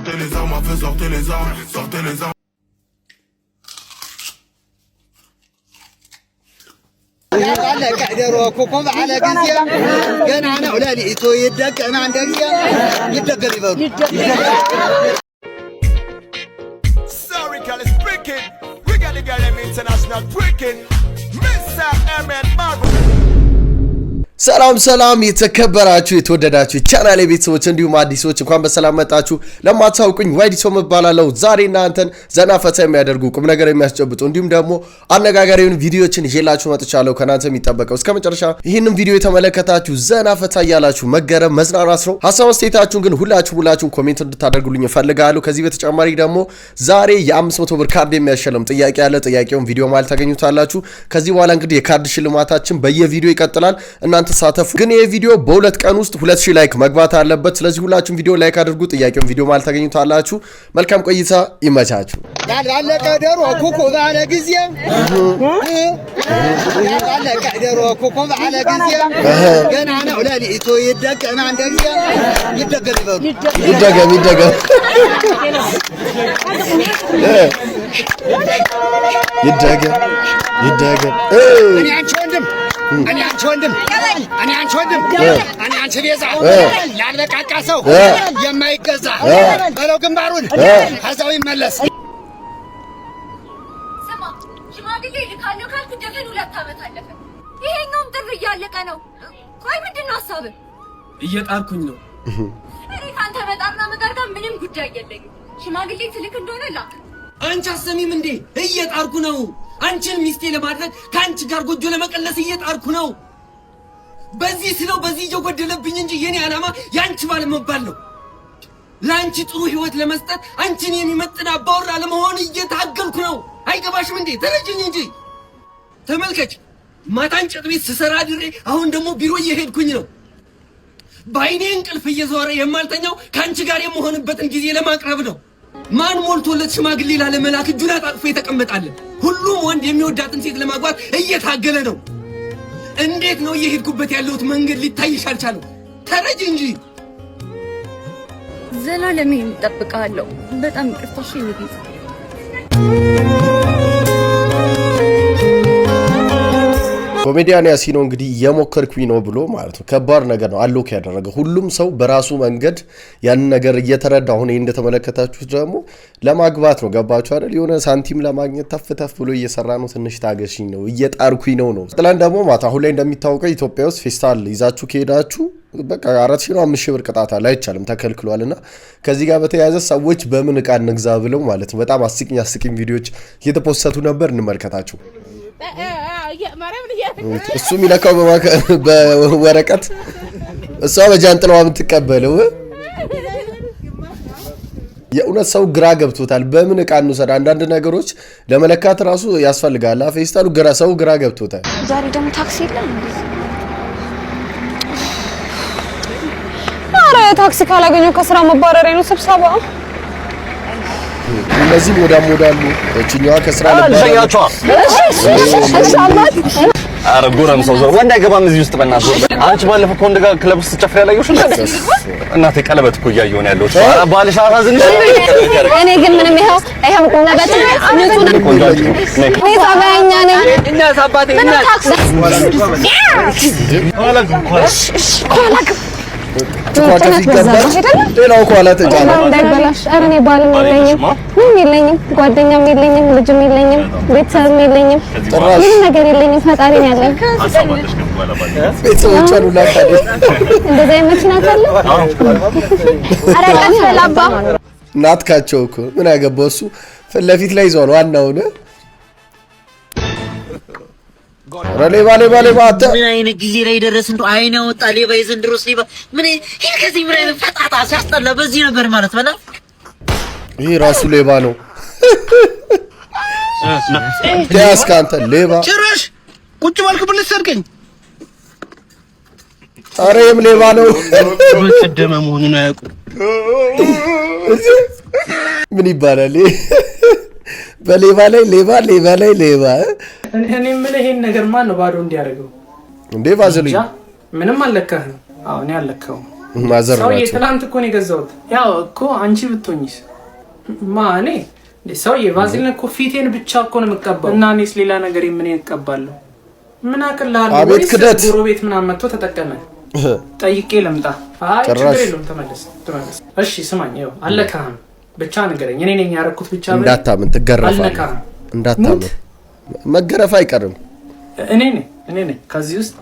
sortez les armes, fait sortez les armes, sortez les armes. على كعدرو كوكب على قزيا كان انا ولالي تو يدق ما عندك يدق يبر Sorry girl it's breaking we got the girl in international breaking Mr. Ahmed Marvel ሰላም የተከበራችሁ የተወደዳችሁ ቻናሌ ቤተሰቦች እንዲሁም አዲሶች እንኳን በሰላም መጣችሁ። ለማታውቁኝ ዋይዲሶ መባላለው ዛሬ እናንተን ዘና ፈታ የሚያደርጉ ቁም ነገር የሚያስጨብጡ እንዲሁም ደግሞ አነጋጋሪውን ቪዲዮዎችን ይዤላችሁ መጥቻለሁ። ከናንተ የሚጠበቀው እስከመጨረሻ ይህንን ቪዲዮ የተመለከታችሁ ዘና ፈታ ያላችሁ መገረም መዝናናት ነው። ሐሳብ አስተያየታችሁን ግን ሁላችሁም ኮሜንት እንድታደርጉልኝ እፈልጋለሁ። ከዚህ በተጨማሪ ደግሞ ዛሬ የ500 ብር ካርድ የሚያሸልም ጥያቄ ያለ ጥያቄውን ቪዲዮ ማለት ታገኙታላችሁ። ከዚህ በኋላ እንግዲህ የካርድ ሽልማታችን በየቪዲዮ ይቀጥላል። እናንተ ሳተፉ ግን ይሄ ቪዲዮ በሁለት ቀን ውስጥ 2000 ላይክ መግባት አለበት። ስለዚህ ሁላችሁም ቪዲዮ ላይክ አድርጉ። ጥያቄውን ቪዲዮ ማለት ታገኙታላችሁ። መልካም ቆይታ ይመቻችሁ። ያላለቀ ደሮ ኮኮብ አለ ጊዜ ያላለቀ ደሮ ኮኮብ አለ ጊዜ ገና ነው ለሊቶ ይደቀም አንደ ጊዜ ይደገም እኔ አንቺ ወንድም እኔ አንቺ ቤዛ ያልበቃቃ ሰው የማይገዛ በለው ግንባሩን ሐሳብ ይመለስ። ስማ ሽማግሌ ልካለው ካልኩ ደፈን 2 ዓመት አለፈ። ይሄኛውም ጥሪ እያለቀ ነው። ቆይ ምንድነው ሐሳብ? እየጣርኩኝ ነው። እኔ ካንተ በጣምና መጋርጋ ምንም ጉዳይ የለኝም። ሽማግሌ ትልክ እንደሆነ ላክ። አንቺ አሰሚም እንዴ? እየጣርኩ ነው። አንቺን ሚስቴ ለማድረግ ካንቺ ጋር ጎጆ ለመቀለስ እየጣርኩ ነው። በዚህ ስለው በዚህ እየጎደለብኝ እንጂ የኔ ዓላማ ያንቺ ባል መባል ነው። ላንቺ ጥሩ ህይወት ለመስጠት አንቺን የሚመጥን አባወራ ለመሆን እየታገልኩ ነው። አይገባሽም እንዴ? ተረጅኝ እንጂ ተመልከች። ማታ እንጨት ቤት ስሰራ ድሬ አሁን ደግሞ ቢሮ እየሄድኩኝ ነው። በአይኔ እንቅልፍ እየዞረ የማልተኛው ካንቺ ጋር የምሆንበትን ጊዜ ለማቅረብ ነው። ማን ሞልቶለት ሽማግሌ ላለመላክ እጁን አጣጥፎ የተቀመጣለ? ሁሉም ወንድ የሚወዳትን ሴት ለማግባት እየታገለ ነው። እንዴት ነው እየሄድኩበት ያለሁት መንገድ ሊታይሽ አልቻለም? ተረጅ እንጂ ዘላለም እጠብቅሃለሁ። በጣም ይቅርታሽ ይልኝ። ኮሜዲያን ያሲኖ እንግዲህ የሞከርኩኝ ነው ብሎ ማለት ነው። ከባድ ነገር ነው አሎክ ያደረገው። ሁሉም ሰው በራሱ መንገድ ያን ነገር እየተረዳ አሁን ይሄን እንደተመለከታችሁት ደግሞ ለማግባት ነው። ገባችሁ አይደል? የሆነ ሳንቲም ለማግኘት ተፍ ብሎ እየሰራ ነው። ትንሽ ታገሽኝ ነው እየጣርኩኝ ነው። ጥለን ደግሞ ማታ አሁን ላይ እንደሚታወቀው ኢትዮጵያ ውስጥ ፌስታል ይዛችሁ ከሄዳችሁ በቃ 4000 ነው 5000 ብር ቅጣት አለ፣ አይቻልም ተከልክሏልና ከዚህ ጋር በተያያዘ ሰዎች በምን ዕቃ እንግዛ ብለው ማለት ነው በጣም አስቂኝ ቪዲዮዎች እየተፖስተቱ ነበር። እንመልከታችሁ። እሱ የሚለካው በወረቀት እሷ በጃንጥላዋ የምትቀበለው የእውነት ሰው ግራ ገብቶታል። በምን ዕቃ እንውሰድ? አንዳንድ ነገሮች ለመለካት ራሱ ያስፈልጋል። ፌስታሉ ሰው ግራ ገብቶታል። ዛሬ ደግሞ ታክሲ የለም። አረ ታክሲ ካላገኘው ከስራ መባረሬ ነው። ስብሰባ እነዚህ ሞዳሉ እቺኛዋ ከስራ ለባረቻ አረ ጎረም ሰው ወንድ አይገባም እዚህ ውስጥ በእናትህ። አንቺ ባለፈው ኮንደ ጋር ክለብ ውስጥ ጨፍራ ያላየሁሽ እናቴ ቀለበት እኮ እያየሁ ነው ያለሁት። ባልሽ አሳዝንሽ። እኔ ግን ምንም ይሄው ቁምነበት ንጹህ ቆንጆ ነኝ። እኔ ታባያኛ ነኝ። እናት አባቴ እናት ሌላው ኳላ ተጫና እንዳይበላሽ። ኧረ እኔ ባልም የለኝም፣ ምንም የለኝም፣ ጓደኛም የለኝም፣ ልጅም የለኝም፣ ቤተሰብም የለኝም፣ ምንም ነገር የለኝም። ፈጣሪ ነው ያለኝ። ቤተሰቦቿ ሁላ ታዲያ እንደዛ ይመችናል አለ። ኧረ ቀፈላባ ናትካቸው እኮ ምን ያገባው እሱ ፊት ለፊት ላይ ይዟል ዋናውን ሌባ ምን አይነት ጊዜ ላይ ደረስን? እንደው አይነ ወጣ ሌባ የዘንድሮስ ሌባ ምን ይሄ ከዚህ ምን አይነት ፈጣጣ ሲያስጠላ በዚህ ነበር ማለት በላ። ይሄ ራሱ ሌባ ነው። ያስካንተ ሌባ ጭራሽ ቁጭ ባልክብልህ ሰርቀኝ። አሬም ሌባ ነው። ቀደመ መሆኑን አያውቁ። ምን ይባላል? በሌባ ላይ ሌባ እኔ ምን ይሄን ነገር ማን ነው ባዶ እንዲያደርገው እንዴ? ባዘልኝ ምንም አልለካህም። አዎ እኔ አልለካው። ማዘር ሰው የትላንት እኮ ነው የገዛሁት። ያው እኮ አንቺ ብትሆኚስ ማኔ ሰው የቫዝሊን እኮ ፊቴን ብቻ እኮ ነው የምቀባው እና እኔስ ሌላ ነገር ምን እቀባለሁ? ምን አቅልላለሁ? አቤት ክደት ጎረቤት ምናምን መጥቶ ተጠቀመ ጠይቄ ልምጣ። አይ ችግር የለውም ተመለስ። እሺ ስማኝ ይኸው አለካህም ብቻ ንገረኝ። እኔ ነኝ ያረኩት ብቻ በል። እንዳታምን ትገረፋለህ። እንዳታምን መገረፍ አይቀርም። እኔ ነኝ ከዚህ ውስጥ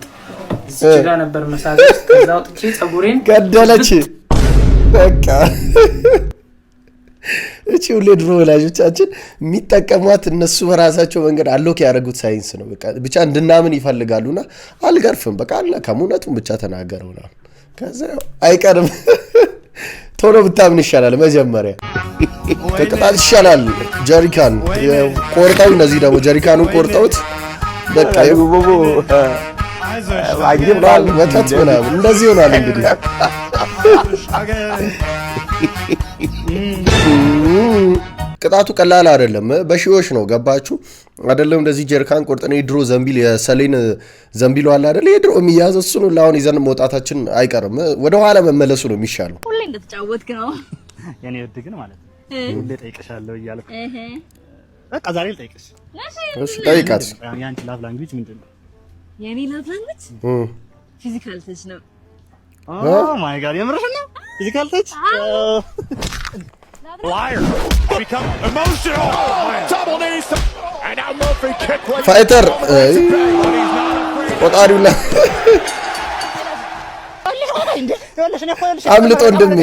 እዚህ ጋር ነበር መሳገስ ከዛው ጥቼ ጸጉሬን ገደለች። በቃ እቺ ሁሌ ድሮ ወላጆቻችን የሚጠቀሟት እነሱ በራሳቸው መንገድ አሎክ ያደረጉት ሳይንስ ነው። በቃ ብቻ እንድናምን ይፈልጋሉና አልገርፍም በቃ አለካም እውነቱን ብቻ ተናገረውና ከዛ አይቀርም። ቶሎ ብታምን ይሻላል። መጀመሪያ ከቅጣት ይሻላል። ጀሪካን ቆርጠው እነዚህ ደግሞ ጀሪካኑን ቆርጠውት በቃ ይቦቦ አይገባል ወተት ምናምን እንደዚህ ሆናል። እንግዲህ ቅጣቱ ቀላል አይደለም። በሺዎች ነው ገባችሁ አይደለም? እንደዚህ ጀሪካን ቆርጠን የድሮ ዘንቢል የሰሌን ዘንቢል አለ አይደል? የድሮ የሚያዘው እሱ ነው። አሁን ይዘን መውጣታችን አይቀርም። ወደ ኋላ መመለሱ ነው የሚሻለው። ሁሌ እንደተጫወትክ ነው የኔ ወድ ግን ማለት ነው። ሁሌ ጠይቀሻለሁ እያልኩ በቃ ዛሬ ልጠይቅሽ። እሺ ጠይቃት። ያንቺ ላቭ ላንጉዌጅ ምንድን ነው? የኔ ላቭ ላንጉዌጅ ፊዚካል ተች ነው። ኦ ማይ ጋድ የምርሽ ነው? ፊዚካል ተች Liar. Become emotional. Double knees. And now Murphy kick right. Fighter. ቆጣሪውላ አምልጦ እንደምን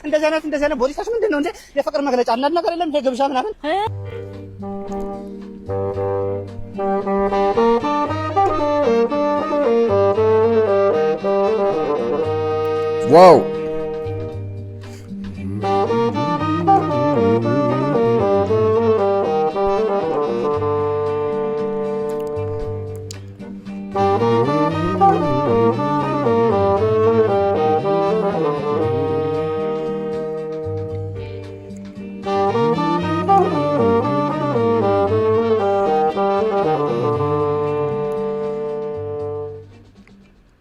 እንደዚህ አይነት ቦዲሳሽ ምንድነው እንዴ? የፍቅር መግለጫ አንድ ነገር የለም። ይሄ ግብዣ ምናምን ዋው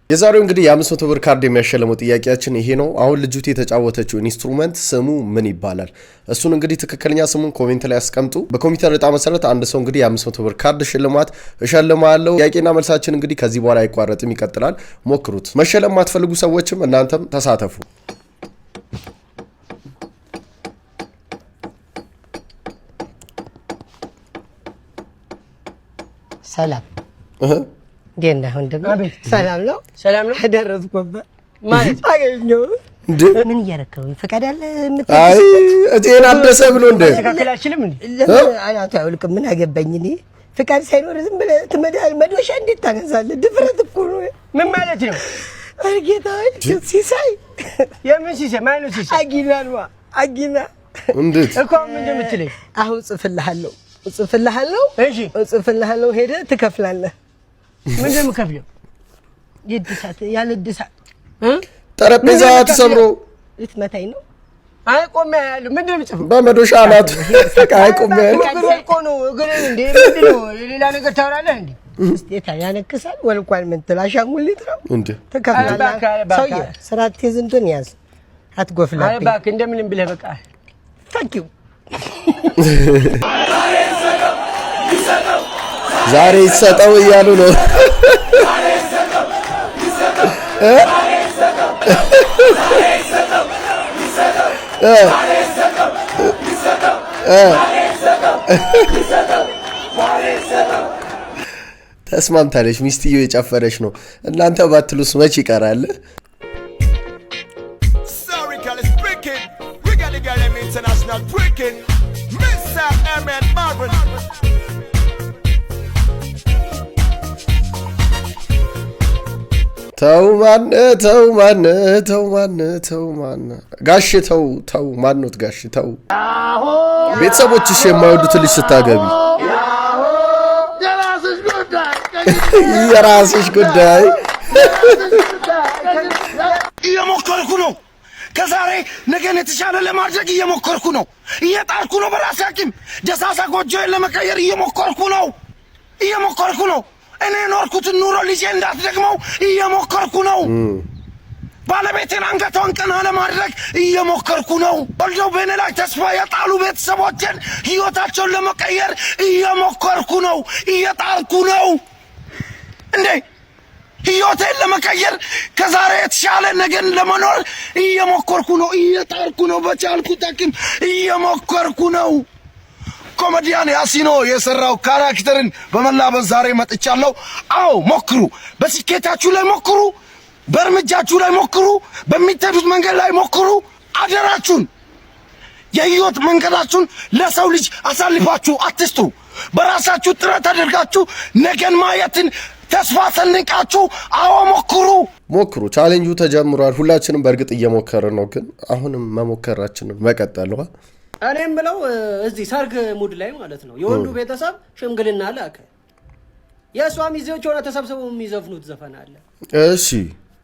የዛሬው እንግዲህ የ500 ብር ካርድ የሚያሸልመው ጥያቄያችን ይሄ ነው። አሁን ልጅቱ የተጫወተችው ኢንስትሩመንት ስሙ ምን ይባላል? እሱን እንግዲህ ትክክለኛ ስሙን ኮሜንት ላይ አስቀምጡ። በኮምፒውተር ዕጣ መሰረት አንድ ሰው እንግዲህ የ500 ብር ካርድ ሽልማት እሸልማለሁ። ጥያቄና መልሳችን እንግዲህ ከዚህ በኋላ አይቋረጥም፣ ይቀጥላል። ሞክሩት። መሸለም ማትፈልጉ ሰዎችም እናንተም ተሳተፉ። ሰላም እንዴት ነህ ወንድም? ሰላም ነው? ሰላም ነው። ደረስኩበት ማለት አገኘው። ምን እያረከው ፈቃዳለ ምትል? አይ እቴን አደሰ ብሎ እንደ ተከላችልም እንዴ? አናቱ አይልኩም። ምን አገባኝ እኔ ፈቃድ ሳይኖር ዝም ብለህ ትመዳል መዶሻ እንዴት ታነሳለህ? ድፍረት እኮ ነው። ምን ማለት ነው? አርጌታዬ ሲሳይ የምን ሲሳይ? ማነው ሲሳይ? አጊናልዋ አጊና እንዴት እኮ ምን እንደምትለኝ አሁን ጽፍልሃለሁ። እሺ ጽፍልሃለሁ። ሄደህ ትከፍላለህ። ምን እንደምከፍለው ይድሳት ያለ ድሳት ጠረጴዛ ተሰብሮ ልትመታኝ ነው? አይ ቆሜ ያለው ምን እንደምጽፈው በመዶሻ አላት። አይ ቆሜ ያለው እኮ ነው ግን እንዴ ምንድን ነው ሌላ ነገር ታወራለህ እንዴ? እስቴታ ያነክሳል ወልቋል። ምን ትላሻንጉሊት ነው እንዴ? ተከፍላለህ። ሰውዬ ስራት ይዝንቱን ያዝ አትጎፍላት። አይ ባክ እንደምንም ብለህ በቃ ታንኪዩ ዛሬ ይሰጠው እያሉ ነው። ተስማምታለች። ሚስትየው የጨፈረች ነው። እናንተ ባትሉስ መች ይቀራል? Sorry, girl, it's breaking. We got the girl in international breaking. Mr. Emmett Marvin. ተው ማን ጋሽ ተው ማንነት ጋሽ ተው። ቤተሰቦችሽ የማይወዱት ልጅ ስታገቢ የራስሽ ጉዳይ። እየሞከርኩ ነው። ከዛሬ ነገን የተሻለ ለማድረግ እየሞከርኩ ነው። እየጣርኩ ነው። በራሴ አቅም ደሳሳ ጎጆዬን ለመቀየር እየሞከርኩ ነው። እኔ ኖርኩትን ኑሮ ልጄ እንዳትደግመው እየሞከርኩ ነው። ባለቤቴን አንገቷን ቀና ለማድረግ እየሞከርኩ ነው። ወልደው በእኔ ላይ ተስፋ የጣሉ ቤተሰቦችን ህይወታቸውን ለመቀየር እየሞከርኩ ነው፣ እየጣርኩ ነው። እንዴ ህይወቴን ለመቀየር ከዛሬ የተሻለ ነገን ለመኖር እየሞከርኩ ነው፣ እየጣርኩ ነው። በቻልኩት አቅም እየሞከርኩ ነው። ኮሜዲያን ያሲኖ የሰራው ካራክተርን በመላበስ ዛሬ መጥቻለሁ። አዎ ሞክሩ፣ በስኬታችሁ ላይ ሞክሩ፣ በእርምጃችሁ ላይ ሞክሩ፣ በሚተዱት መንገድ ላይ ሞክሩ። አደራችሁን የህይወት መንገዳችሁን ለሰው ልጅ አሳልፋችሁ አትስጡ። በራሳችሁ ጥረት አድርጋችሁ ነገን ማየትን ተስፋ ሰንቃችሁ አዎ ሞክሩ። ቻሌንጁ ተጀምሯል። ሁላችንም በእርግጥ እየሞከርን ነው፣ ግን አሁንም መሞከራችንን መቀጠል ነው። እኔም ብለው እዚህ ሰርግ ሙድ ላይ ማለት ነው የወንዱ ቤተሰብ ሽምግልና ላከ። የእሷ ሚዜዎች ሆነ ተሰብስበው የሚዘፍኑት ዘፈን አለ። እሺ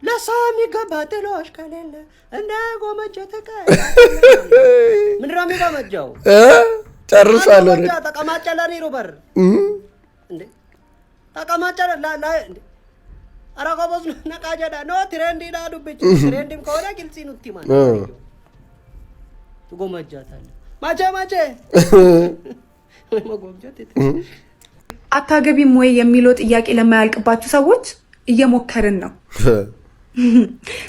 ለሳም ይገባ ጥሎሽ ከሌለ እንደ ጎመጀ ተቀለ ምንድን ነው የሚጎመጀው? ጨርሳለሁ። ተቀማጨ ለኔ ሮበር እንዴ ተቀማጨ ላይ እንዴ አራቆቦስ ነቃጀዳ ነው ትሬንድ ይላሉ። ብቻ ትሬንድም ከሆነ ግልጽ ነው ትማን ትጎመጃታለህ ማቼ አታገቢም ወይ የሚለው ጥያቄ ለማያልቅባችሁ ሰዎች እየሞከርን ነው።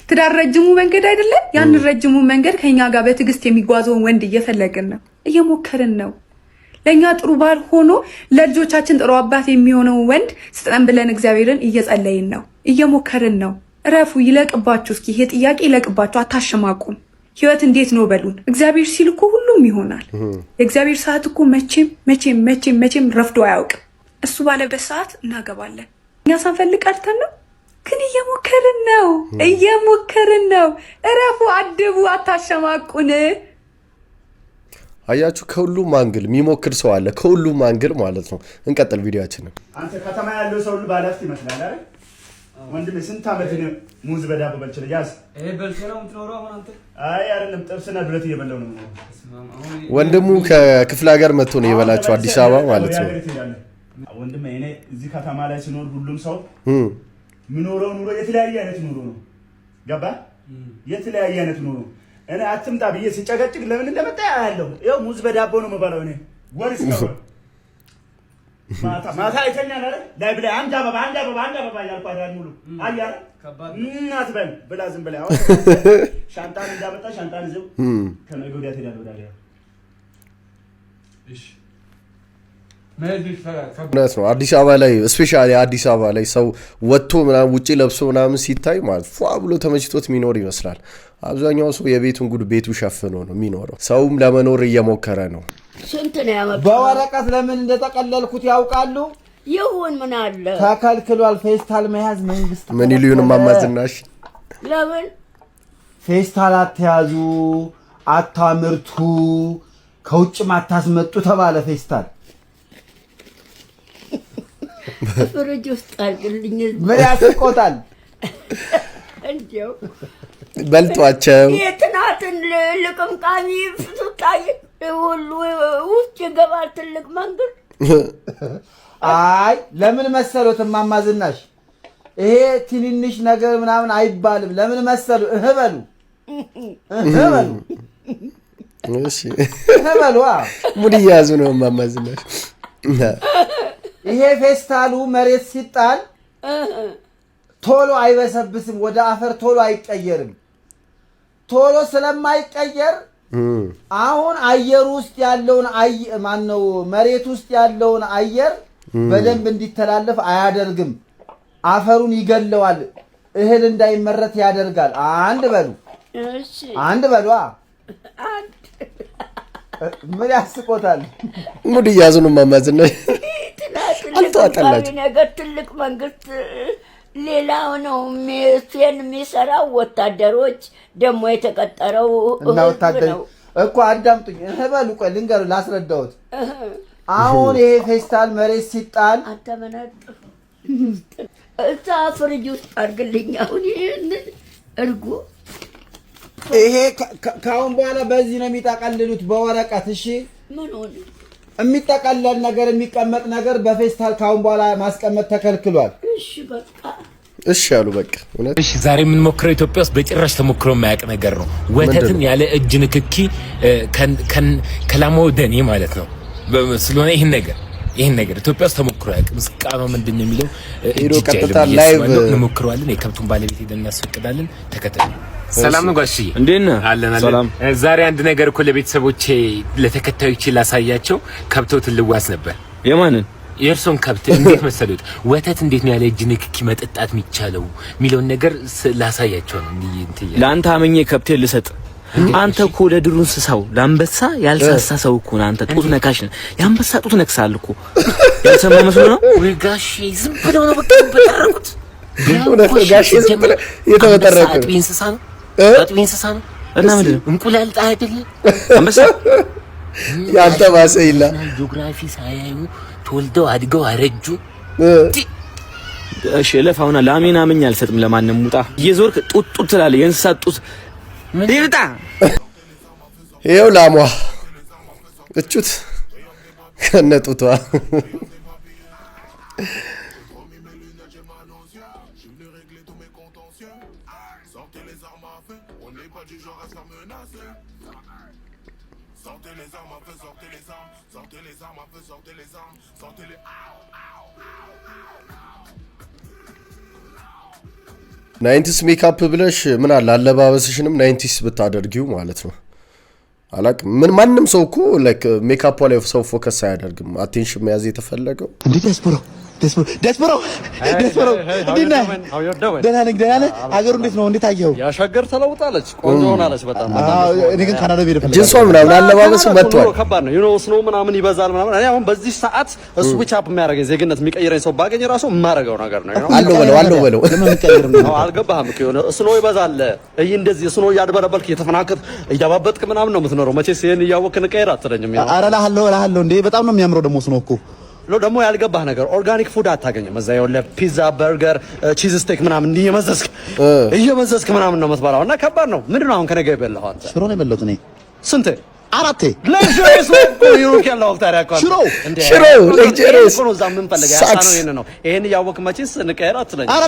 ትዳር ረጅሙ መንገድ አይደለ? ያን ረጅሙ መንገድ ከኛ ጋር በትዕግስት የሚጓዘውን ወንድ እየፈለግን ነው፣ እየሞከርን ነው። ለኛ ጥሩ ባል ሆኖ ለልጆቻችን ጥሩ አባት የሚሆነው ወንድ ስጠን ብለን እግዚአብሔርን እየጸለይን ነው፣ እየሞከርን ነው። እረፉ፣ ይለቅባችሁ። እስኪ ይሄ ጥያቄ ይለቅባችሁ፣ አታሸማቁም። ህይወት እንዴት ነው በሉን። እግዚአብሔር ሲል እኮ ሁሉም ይሆናል። የእግዚአብሔር ሰዓት እኮ መቼም ረፍዶ አያውቅም። እሱ ባለበት ሰዓት እናገባለን። እኛ ሳንፈልግ ቀርተን ነው፣ ግን እየሞከርን ነው። እረፉ፣ አድቡ፣ አታሸማቁን። አያችሁ፣ ከሁሉም አንግል የሚሞክር ሰው አለ፣ ከሁሉም አንግል ማለት ነው። እንቀጥል ቪዲዮአችንን። አንተ ከተማ ያለው ሰው ሁሉ ባለሀብት ይመስላል አይደል? ወንድሜ ስንት ዓመት ነው ሙዝ በዳቦ በልችል ያዝ? በልቼ ነው የምትኖረው አሁን አንተ? አይ አይደለም፣ ጥብስና ዱለት እየበላው ነው። ወንድሙ ከክፍለ ሀገር መጥቶ ነው የበላቸው አዲስ አበባ ማለት ነው። ወንድሜ እኔ እዚህ ከተማ ላይ ሲኖር ሁሉም ሰው ምኖረው ኑሮ የተለያየ አይነት ኑሮ ነው። ገባ? የተለያየ አይነት ኑሮ። እኔ አትምጣ ብዬ ሲጨቀጭቅ ለምን እንደመጣ ያለው ይኸው ሙዝ በዳቦ ነው የምበላው እኔ። ወርስ ነው ማታ አይተኛል አይደል? ላይ ብላ አንድ አበባ ያልኩ አዳር ሙሉ አያ እናት በል ብላ ዝም ብላ አሁን ሻንጣን እንዳመጣ ሻንጣን ይዘው ከነገ ወዲያ ትሄዳለህ ወዳለ። እሺ እውነት ነው። አዲስ አበባ ላይ ስፔሻሊ አዲስ አበባ ላይ ሰው ወጥቶ ምናምን ውጪ ለብሶ ምናምን ሲታይ ማለት ፏ ብሎ ተመችቶት የሚኖር ይመስላል። አብዛኛው ሰው የቤቱን ጉድ ቤቱ ሸፍኖ ነው የሚኖረው። ሰውም ለመኖር እየሞከረ ነው። ስንት ነው ያመጣው? በወረቀት ለምን እንደተቀለልኩት ያውቃሉ? ይሁን ምን አለ ተከልክሏል። ፌስታል መያዝ መንግስት ምን ይሉን ማማዝናሽ? ለምን ፌስታል አትያዙ፣ አታምርቱ፣ ከውጭ ማታስመጡ ተባለ። ፌስታል ፍሪጅ ውስጥ አድርግልኝ። ምን ያስቆጣል? እንዴው በልጧቸው የትናትን ልቅምቃሚ ፍቱታይ ሁሉ ውስጥ ይገባል ትልቅ መንገድ። አይ ለምን መሰሉት ማማዝናሽ? ይሄ ትንንሽ ነገር ምናምን አይባልም። ለምን መሰሉ? እህበሉ እሺ እህበሉ ሙድ ያዙ ነው ማማዝናሽ። ይሄ ፌስታሉ መሬት ሲጣል ቶሎ አይበሰብስም፣ ወደ አፈር ቶሎ አይቀየርም። ቶሎ ስለማይቀየር አሁን አየር ውስጥ ያለውን ማነው መሬት ውስጥ ያለውን አየር በደንብ እንዲተላለፍ አያደርግም። አፈሩን ይገለዋል፣ እህል እንዳይመረት ያደርጋል። አንድ በሉ እሺ አንድ በሉ። ምን ያስቆታል? ሙድ ያዙ ነው ማማዝናሽ። አልተዋጠላችሁ ነገር ትልቅ መንግስት ሌላው ነው የሚሰራው። ወታደሮች ደግሞ የተቀጠረው እና ወታደር እኮ አዳምጡኝ። እህበሉ ቆይ ልንገሩ ላስረዳውት። አሁን ይሄ ፌስታል መሬት ሲጣል አተመናጥ እዛ ፍሪጅ ውስጥ አድርግልኝ። አሁን ይሄን እርጎ ይሄ ካሁን በኋላ በዚህ ነው የሚጠቀልሉት፣ በወረቀት። እሺ ምን ሆነ? የሚጠቀለል ነገር የሚቀመጥ ነገር በፌስታል ካሁን በኋላ ማስቀመጥ ተከልክሏል። እሺ በቃ እሺ ያሉ በቃ እውነት። እሺ ዛሬ የምንሞክረው ኢትዮጵያ ውስጥ በጭራሽ ተሞክሮ የማያውቅ ነገር ነው። ወተትን ያለ እጅ ንክኪ ከላም ወደኔ ማለት ነው። ስለሆነ ይሄን ነገር ኢትዮጵያ ውስጥ ተሞክሮ አያውቅም። ስቃማ ምንድነው የሚለው ሄዶ ቀጥታ ላይቭ እንሞክረዋለን። የከብቱን ባለቤት ሄደን እናስፈቅዳለን። ተከተሉ። ሰላም ነው ጋሽዬ? እንዴት ነህ? አለን። ዛሬ አንድ ነገር እኮ ለቤተሰቦቼ ለተከታዮቼ ላሳያቸው ከብቶትን ልዋስ ነበር። የማንን? የእርሶን ከብት እንዴት መሰሉት? ወተት እንዴት ነው ያለ እጅ ንክኪ መጠጣት የሚቻለው የሚለውን ነገር ላሳያቸው ነው። ለአንተ አመኘ ከብቴን ልሰጥ። አንተ እኮ ለድሩ እንስሳው ለአንበሳ ያልሳሳ ሰው እኮ ነህ። አንተ ጡት ነካሽ ነህ። የአንበሳ ጡት ነክሳል እኮ ያልሰማ መስሎ ነው ወይ ጋሼ? ዝም ብለው ነው በቃ በተረኩት። ጋሼ ዝም ብለው የተበተረኩት አጥቢ እንስሳ ነው። አጥቢ እንስሳ ነው እና ምንድን ነው እንቁላል ጣይ አይደለ? አንበሳ ያንተ ባሰይላ ጂኦግራፊ ሳያዩ ተወልደው አድገው አረጁ። እሺ ለፋውና ላሜና አመኝ አልሰጥም ለማንም። ሙጣ እየዞርክ ጡት ትላለህ። የእንስሳት ጡት ይልጣ። ይኸው ላሟ እቹት ከነጡቷ ናይንቲስ ሜካፕ ብለሽ ምን አለ አለባበስሽንም ናይንቲስ ብታደርጊው ማለት ነው። አላቅም ምን ማንም ሰው እኮ ላይክ ሜካፕ ላይ ሰው ፎከስ አያደርግም። አቴንሽን መያዝ የተፈለገው እንዴት ደስፐሮ እንዴት ነህ? ደህና ነህ? አገሩ እንዴት ነው? እንዴት አየኸው? ያሸገር ተለውጣለች፣ ቆንጆ ሆናለች በጣም። እኔ ግን ካናዳ ሄደ ፈለገ ጅንሷ ምናምን አለባበሱ መጥቷል። ከባድ ነው ስኖ ምናምን ይበዛል ምናምን። እኔ አሁን በዚህ ሰዓት እሱ ብቻ የሚያደርገኝ ዜግነት የሚቀይረኝ ሰው ባገኝ ራሱ የማደርገው ነገር ነው። አለው በለው ለምን የምትቀይር ነው? አልገባህም እኮ ስኖ ይበዛል። እንደዚህ ስኖ እያድበረበልክ እየተፈናከት እያባበጥክ ምናምን ነው የምትኖረው። መቼስ ይሄን እያወቅህ ንቀይር አትለኝም። ኧረ እልሃለሁ እንዴ በጣም ነው የሚያምረው ደግሞ ስኖ እኮ ደግሞ ያልገባህ ነገር ኦርጋኒክ ፉድ አታገኝም። እዛ ይኸውልህ ፒዛ፣ በርገር፣ ቺዝ ስቴክ ምናምን እየመዘዝክ ምናምን ነው የምትበላው እና ከባድ ነው። ምንድን ነው አሁን ከነገ የበላኸው አንተ? ሽሮ ነው የበላሁት እኔ። ስንቴ? 4 ለሽሮስ ይሩክ ያለው ወቅታሪያ እኮ ሽሮ ለጀረስ ነው እዛ ምን ፈለጋ ያሳነው ይሄን ነው። ይሄን እያወቅህ መቼስ ንቀይር አትለኝ። ኧረ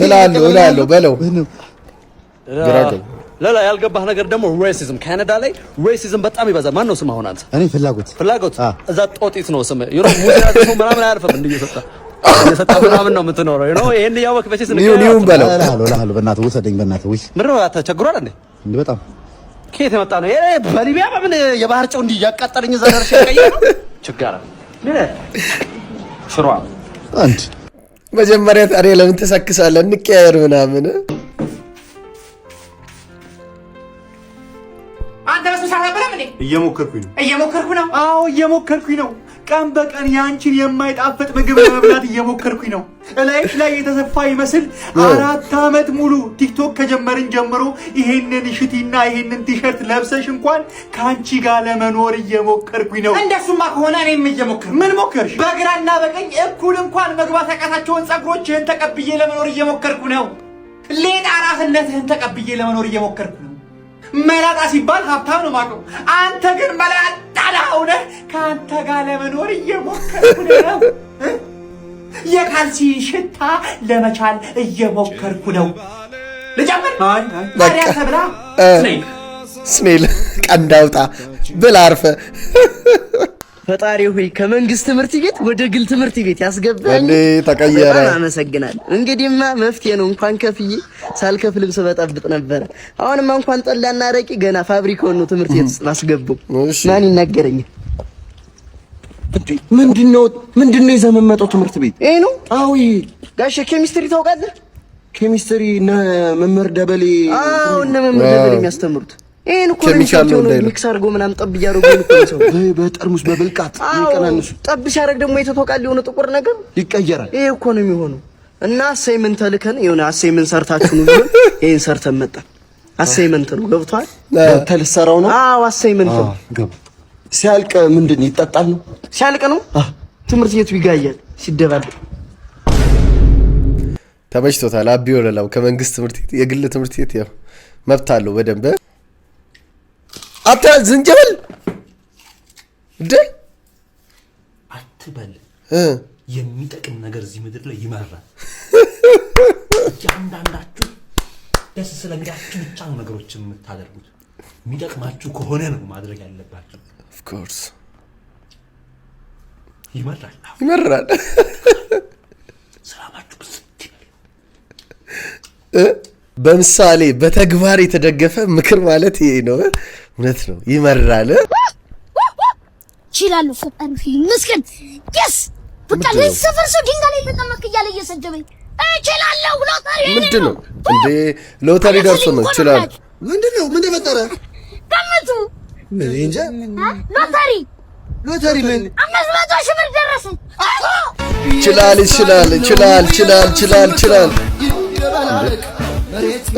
እልሃለሁ በለው ግራገው ለላ ያልገባህ ነገር ደግሞ ሬሲዝም ካናዳ ላይ ሬሲዝም በጣም ይበዛል። ማን ነው ስም አሁን አንተ? እኔ ፍላጎት እዛ ጦጢት ነው ስም ሙዚቃ ሰው ምናምን አያርፍም እንዴ እየሰጣ ምናምን ነው የምትኖረው ነው። ይሄን እያወቅህ መቼስ ኒው በለው እልሃለሁ በእናትህ ውሰደኝ በእናትህ። ውይ ምንድን ነው ተቸግሯል እንዴ? እንዴ በጣም ከየት የመጣ ነው? በሊቢያ በምን የባህር ጨው እንዲህ እያቃጠለኝ እዛ ደርሼ ቀይ ነው ችጋራ ሽሯ አንድ መጀመሪያ ታዲያ ለምን ተሰክሳለህ? እንቀያየር ምናምን አንተ በስብሰባ ነበር እንዴ? እየሞከርኩኝ ነው። አዎ እየሞከርኩኝ ነው። ቀን በቀን ያንቺን የማይጣፍጥ ምግብ ለመብላት እየሞከርኩኝ ነው። እላይሽ ላይ የተሰፋ ይመስል 4 ዓመት ሙሉ ቲክቶክ ከጀመርን ጀምሮ ይሄንን ሽቲና ይሄንን ቲሸርት ለብሰሽ እንኳን ካንቺ ጋር ለመኖር እየሞከርኩኝ ነው። እንደሱማ ከሆነ እኔም እየሞከርኩ። ምን ሞከርሽ? በግራና በቀኝ እኩል እንኳን መግባት ያቃታቸውን ጸጉሮችህን ተቀብዬ ለመኖር እየሞከርኩ ነው። ሌጣ ራስነትህን ተቀብዬ ለመኖር እየሞከርኩ ነው። መላጣ ሲባል ሀብታም ነው ማቀው። አንተ ግን መላጣ ነህ። ከአንተ ጋር ለመኖር እየሞከርኩ ነው። የካልሲ ሽታ ለመቻል እየሞከርኩ ነው። ልጨምር? ታዲያ ተብላ ስኔል ቀንዳውጣ ብላ አርፈ ፈጣሪ ሆይ ከመንግስት ትምህርት ቤት ወደ ግል ትምህርት ቤት ያስገባኝ እንዴ ተቀየረ። አመሰግናለሁ። እንግዲህማ መፍትሄ ነው። እንኳን ከፍዬ ሳልከፍልም ስበጠብጥ ነበር። አሁንማ እንኳን ጠላና አረቂ ገና ፋብሪካውን ነው ትምህርት ቤት ውስጥ ማስገባው። ማን ይናገረኛል? ምንድነው የዘመመጠው ትምህርት ቤት? ይሄ ነው። አዎ ጋሼ ኬሚስትሪ ታውቃለህ? ኬሚስትሪ መምህር ደበሌ። አዎ እነ መምህር ደበሌ የሚያስተምሩት ይሄን እኮ ነው ሚክስ አድርጎ ምናምን ጠብ እያደረጉ ነው በጠርሙስ በብልቃት ይቀናንሱ። ጠብ ሲያደርግ ደግሞ የተተወቃል የሆነ ጥቁር ነገር ይቀየራል። ይሄ እኮ ነው የሚሆነው። እና አሳይመንት ተልከን የሆነ አሳይመንት ሰርታችሁ ነው ይሄን ይሄን ሰርተን መጣን። አሳይመንት ነው ገብቷል። ተልሰራው ነው። አዎ አሳይመንት ነው። ሲያልቅ ምንድን ይጠጣል ነው? ሲያልቅ ነው ትምህርት ቤቱ ይጋያል ሲደባል። ተመችቶታል። አቢ ወለላው ከመንግስት ትምህርት ቤት የግል ትምህርት ቤት ያው መብት አለው በደንብ አታ ዝንጀብል እንዴ አትበል። የሚጠቅም ነገር እዚህ ምድር ላይ ይመራል። እያንዳንዳችሁ ደስ ስለሚላችሁ ብቻ ነው ነገሮችን የምታደርጉት። የሚጠቅማችሁ ከሆነ ነው ማድረግ ያለባችሁ። ኦፍ ኮርስ ይመራል። ሰላማችሁ በምሳሌ በተግባር የተደገፈ ምክር ማለት ይሄ ነው። እውነት ነው፣ ይመራል። ይችላል ፈጣሪ መስከን yes በቃ ለሰፈር ሰው ድንጋይ ላይ ተቀመጥ እያለ እየሰደበኝ እችላለሁ። ሎተሪ ምንድነው እንዴ? ሎተሪ ደርሶ ነው ይችላል። ምንድነው? ምን ተፈጠረ? ገምቱ። ምን እንጃ። ሎተሪ ምን 500 ሺህ ብር ደረሰ። ይችላል።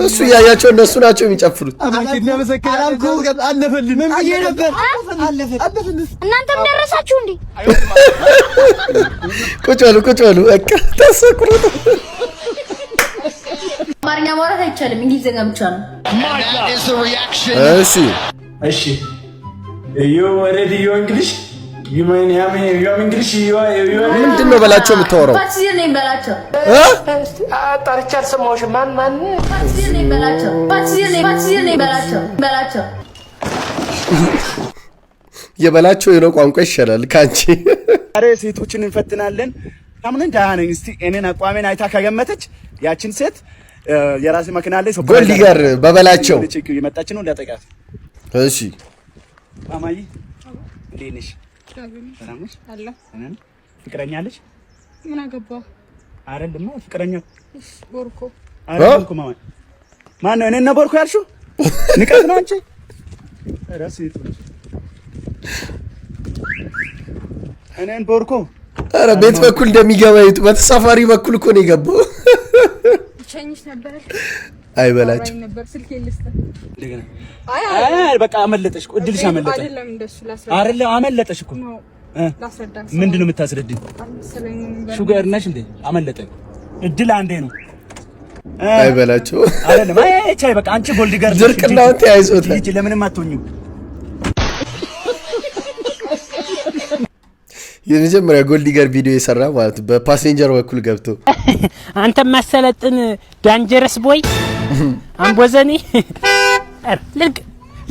እሱ ያያቸው እነሱ ናቸው የሚጨፍሩት። እናንተም ደረሳችሁ እንዴ? ቁጭ በሉ በቃ ተሰክሩት። አማርኛ ማውራት አይቻልም፣ እንግሊዝኛ ብቻ ነው። እሺ you already you English you mean you English you ምንድነው በላቸው የምታወራው? ፓትሲር ነኝ በላቸው። ጠርቻ አልሰማሁሽም። ማን ፓትሲር ነኝ በላቸው። የበላቸው የሆነ ቋንቋ ይሻላል ካንቺ። ዛሬ ሴቶችን እንፈትናለን። ታምን ዳነኝ እስቲ እኔን አቋሜን አይታ ከገመተች ያችን ሴት የራሴ መኪና ላይ ሰው ጎልዲገር በበላቸው የመጣች ነው እንዳጠቃት። እሺ ማማዬ እንዴት ነሽ? ሰላም ነሽ? አለ ፍቅረኛ አለሽ? ምን አገባ? አይደለም ፍቅረኛ ቦርኮ አይደለም ማማ። ማን ነው እኔን ነው ቦርኮ ያልሽው? ንቀት ነው አንቺ። ራስህ እኔን ቦርኮ ኧረ ቤት በኩል እንደሚገባ ይጡ በተሳፋሪ በኩል እኮ ነው የገባው። ቸኝሽ ነበር አይበላችሁ ነበር ስልክ ይልስተ እንደገና አይ በቃ አመለጠሽ እኮ እድልሽ አመለጠ። አይደለም እንደሱ አይደለም አመለጠሽ እኮ ላስረዳ። ምንድነው የምታስረድኝ? ሹገር ነሽ እንዴ? አመለጠኝ። እድል አንዴ ነው። አይበላችሁ አይደለም አይ ቻይ በቃ አንቺ ጎልዲገር ድርቅናው ተያይዞታል። ልጅ ለምንም አትሆኚም። የመጀመሪያ ጎልዲገር ቪዲዮ የሰራ ማለት በፓሴንጀር በኩል ገብቶ አንተ ማሰለጥን ዳንጀረስ ቦይ አንቦዘኒ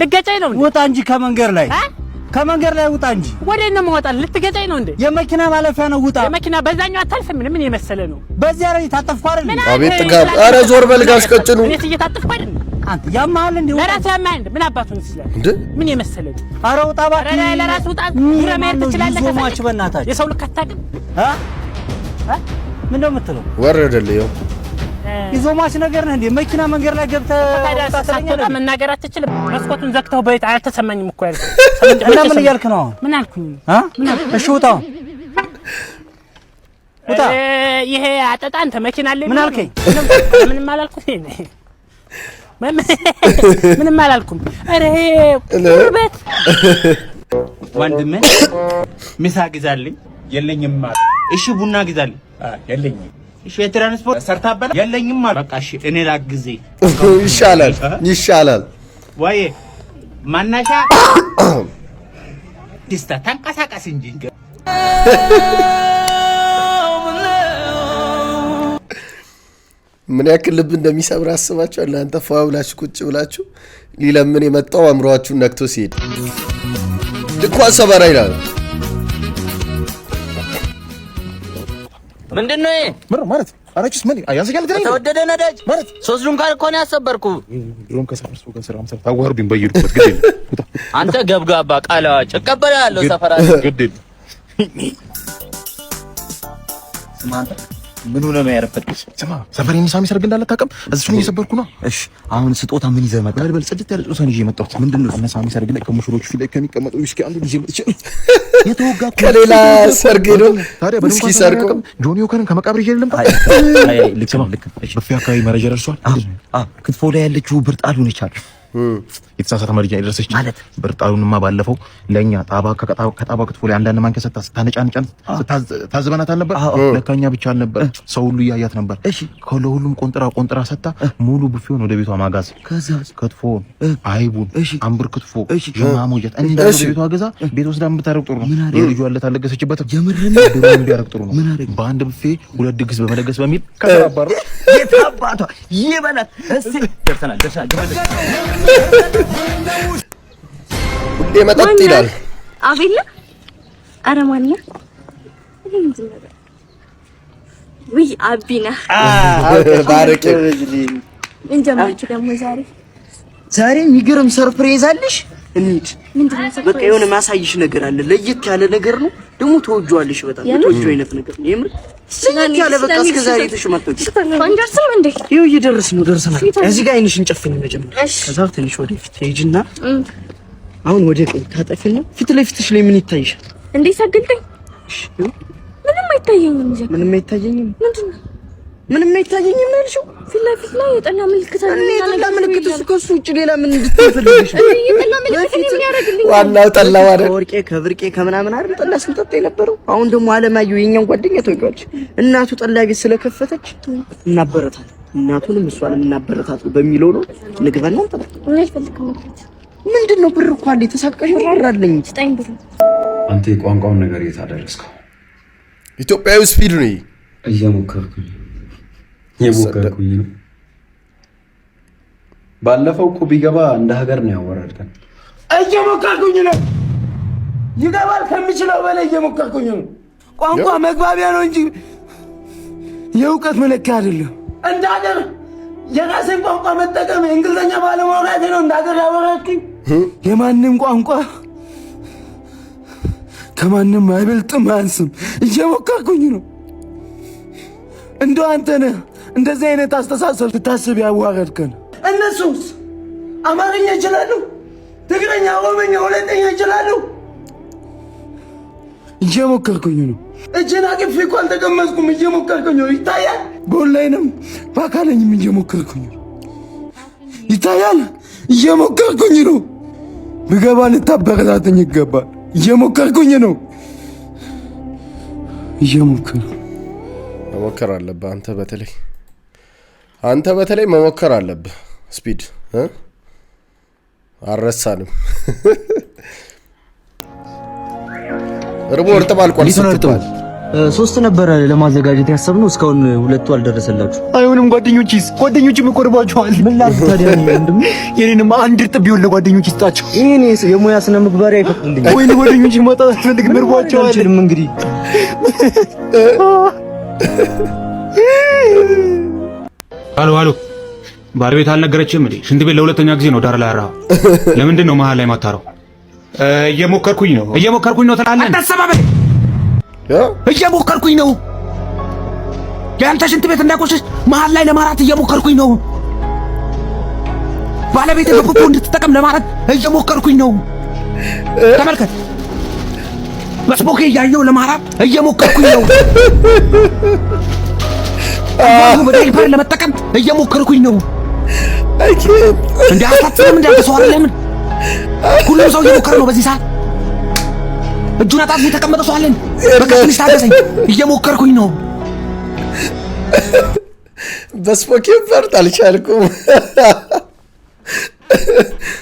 ልገጨኝ ነው እንዴ? ውጣ እንጂ ከመንገር ላይ ውጣ እንጂ። ወዴት ነው የምወጣው? ልትገጨኝ ነው እንዴ? የመኪና ማለፊያ ነው፣ ውጣ። የመኪና በዛኛው አታልፍም። ምን የመሰለ ነው? በዚያ ላይ ታጠፍኩ አይደል? አቤት ጥጋብ! ኧረ ዞር በልጋሽ ቀጭኑ። እኔ እየታጠፍኩ አይደል? አንተ ያማል እንዴ? ለራስ ያማል እንዴ? ምን አባቱን ይችላል እንዴ? ምን የመሰለ ነው? ኧረ ውጣ እባክህ። ለራስ ውጣ። ዙረ መሄድ ትችላለህ። ዞማች በእናታችሁ የሰው ልክ አታውቅም። ምን ነው የምትለው? ወረደልህ ይኸው ይዞማች ነገር ነህ እንዴ? መኪና መንገድ ላይ ገብተህ መናገር አትችልም። መስኮቱን ዘግተው በይት አልተሰማኝም እኮ ያልኩ። እና ምን እያልክ ነው? ምን አልኩኝ? እሺ ውጣ ይሄ አጠጣ አንተ መኪና አለ። ምን አልከኝ? ምንም አላልኩም። ምንም አላልኩም። ኧረ ቁርበት ወንድሜ ምሳ ግዛልኝ። የለኝም ማለት እሺ። ቡና ግዛልኝ። የለኝም። እሺ የትራንስፖርት ሰርታበላ የለኝም ማለት በቃ እሺ። እኔ ላግዜ ይሻላል ወይ ማናሻ ዲስታ ተንቀሳቀስ እንጂ ምን ያክል ልብ እንደሚሰብር አስባችኋል? አንተ ፏ ብላችሁ ቁጭ ብላችሁ ሊለምን የመጣው አእምሯችሁን ነክቶ ሲሄድ ልኳን ሰበራ ይላል። ምንድነው ይሄ? ምር ማለት አራችስ ምን ያዘጋል ግን ተወደደ ነዳጅ ማለት 3 ዱንካን እኮ ነው ያሰበርኩ። ድሮም ከሰፈርሱ ጋር ሰላም ሰልፍ ታዋሩብኝ በየሩበት ግዴል አንተ ገብጋባ ቃላዋጭ እቀበላለሁ። ሰፈራ ግዴል ስማንተ ምን ሆነ ነው ያረፈድኩት? ስማ ሰፈር የሚሳሚ ሰርግ እንዳለ ታውቅም? እሱን እየሰበርኩ ነው። እሺ አሁን ስጦታ ምን ይዘህ መጣ? በል ጽድት ያለ ስጦታ ይዤ መጣሁ። ምንድነው? እነ ሳሚ ሰርግ ላይ ከሙሽሮቹ ፊት ላይ ከሚቀመጡ ምስኪ አንዱ ልጅ መጥቼ የተወጋ ከሌላ ሰርግ ነው ታዲያ ምስኪ ሰርቆ ጆኒዮ ከነን ከመቃብር ይዤ ልምጣ። ልክ ነው። በፊት አካባቢ መረጃ ደርሷል። ክትፎ ላይ ያለችው ብርጣሉ ነች አይደል? የተሳሳተ መረጃ የደረሰች ማለት ብርጣሉንማ ባለፈው ለኛ ከጣባ ክትፎ ላይ አንዳንድ ማንከ ሰጣ ስታነጫንጫን ታዝበናት አልነበር? ለካኛ ብቻ አልነበር፣ ሰው ሁሉ ያያት ነበር። ከሁሉም ቆንጥራ ሰጣ ሙሉ ቡፌውን ወደ ቤቷ ማጋዝ። ክትፎ አይቡን አምብር ክትፎ ጀማሞጀት እንደ ቤቷ ገዛ ቤት ወስዳ የምታረቅ ጥሩ ነው። የልጇ አለ ታለገሰችበት የምርም ድሮም ቢያረቅ ጥሩ ነው። በአንድ ቡፌ ሁለት ድግስ በመደገስ በሚል ከተባባረ የታባቷ ይበላት። እሺ ደርሰናል። ሁሌ መጠጥ ይላል አቤላ። ኧረ ማነው ወይ አቢና ባረከ እንጀምራችሁ ደግሞ ዛሬ የሚገርም ሰርፕራይዝ አለሽ። እንሂድ። ምንድነው? በቃ የሆነ ማሳይሽ ነገር አለ። ለየት ያለ ነገር ነው ደግሞ ተወጇልሽ። በጣም ተወጁ አይነት ነገር ነው የምር ስለዚህ ያለ በቃ እስከ ዛሬ ተሽማጥቶች አንደርስም እንዴ? ይኸው እየደረስን ነው። ደርሰናል። እዚህ ጋር አይንሽን ጨፍኝ መጀመሪያ፣ ከዛ ትንሽ ወደ ፊት ሄጂና አሁን ወደ ቀኝ ታጠፊና ፊት ለፊትሽ ላይ ምን ይታይሻል? እንዴ ሰግልኝ። ምንም አይታየኝም። ምንም አይታየኝም። ምንድነው? ምንም አይታየኝም ያልሽው? ፊት ለፊት ላይ የጠላ ምልክት አለ። የጠላ ምልክት እሱ ከሱ ውጭ ሌላ ምን እንድትፈልግሽ? የጠላ ምልክት ምን ያደርግልኝ? ዋናው ጠላው አይደል? ከወርቄ ከብርቄ ከምናምን አይደል ጠላ ስንጠጣ የነበረው። አሁን ደግሞ አለማየሁ የኛን ጓደኛ ተወቀች። እናቱ ጠላ ቤት ስለከፈተች እናበረታታለን። እናቱንም እሷንም እናበረታታለን በሚለው ነው። ንግበና እንጠጣ። ምንድነው? ብር እኮ አለ የተሳቀሽ ወራራለኝ። ስጠኝ ብር። አንተ የቋንቋውን ነገር የታደረስከው ኢትዮጵያዊ ስፒድ ነው። እየሞከርኩኝ ነው። ባለፈው እኮ ቢገባ እንደ ሀገር ነው ያወራድከን። እየሞከርኩኝ ነው። ይገባል ከሚችለው በላይ እየሞከርኩኝ ነው። ቋንቋ መግባቢያ ነው እንጂ የእውቀት መለኪያ አይደለም። እንደ ሀገር የራሴን ቋንቋ መጠቀም እንግሊዝኛ ባለማውራቴ ነው እንደ ሀገር ያወራድኩኝ። የማንም ቋንቋ ከማንም አይበልጥም አያንስም። እየሞከርኩኝ ነው። እንደው አንተ ነህ እንደዚህ አይነት አስተሳሰብ ስታስብ ያዋረድከን። እነሱስ አማርኛ ይችላሉ፣ ትግረኛ፣ ኦሮምኛ ሁለተኛ ይችላሉ። እየሞከርኩኝ ነው። እጄን አቅፌ እኮ አልተቀመጥኩም። እየሞከርኩኝ ነው። ይታያል። በኦንላይንም በአካለኝም እየሞከርኩኝ ነው። ይታያል። እየሞከርኩኝ ነው። ብገባ ልታበረታተኝ ይገባል። እየሞከርኩኝ ነው። መሞከር አለብህ። አንተ በተለይ መሞከር አለብህ። ስፒድ አረሳንም። ርቦር ተባልቋል። ሶስት ነበረ ለማዘጋጀት ያሰብነው እስካሁን ሁለቱ አልደረሰላችሁ። አይሆንም። ጓደኞችም እኮ ርቧቸዋል። ምን ላድርግ ታዲያ? ወንድም የኔንም አንድ እርጥብ ቢሆን ለጓደኞች ይስጣቸው። ይሄን የሙያ ስነ ምግባር አይፈቅድልኝ። ወይ ለጓደኞች ማጣት አትፈልግም? ርቧቸዋል። አልችልም እንግዲህ አሎ ባለቤት አልነገረችም እንዴ? ሽንት ቤት ለሁለተኛ ጊዜ ነው ዳር ላይ አራ። ለምንድን ነው መሀል ላይ ማታረው? እየሞከርኩኝ ነው ትላለህ። አታሰባበል። እየሞከርኩኝ ነው። የአንተ ሽንት ቤት እንዳይቆሽሽ መሀል ላይ ለማራት እየሞከርኩኝ ነው። ባለቤት በፖፖ እንድትጠቀም ለማለት እየሞከርኩኝ ነው። ተመልከት፣ መስቦኬ እያየው ለማራት እየሞከርኩኝ ነው። በዳይፐር ለመጠቀም እየሞከርኩኝ ነው። እንደ አታስብም? እንዳልተሰው አይደለም። ሁሉም ሰው እየሞከረ ነው በዚህ ሰዓት። እጁን አጣጥፎ የተቀመጠ ሰው አለን። በቃ ትንሽ ታገሰኝ፣ እየሞከርኩኝ ነው። በስፖኬ ፈርጥ አልቻልኩም።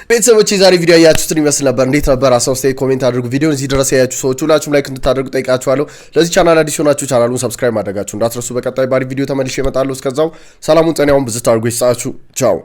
ቤተሰቦች የዛሬ ቪዲዮ ያያችሁትን ይመስል ነበር። እንዴት ነበር? አስተያየት ኮሜንት አድርጉ። ቪዲዮን እዚህ ድረስ ያያችሁ ሰዎች ሁላችሁም ላይክ እንድታደርጉ ጠይቃችኋለሁ። ለዚህ ቻናል አዲስ ሆናችሁ ቻናሉን ሰብስክራይብ ማድረጋችሁ እንዳትረሱ። በቀጣይ ባሪ ቪዲዮ ተመልሼ እመጣለሁ። እስከዛው ሰላሙን ጤናውን ብዝት አድርጉ። ይስጣችሁ። ቻው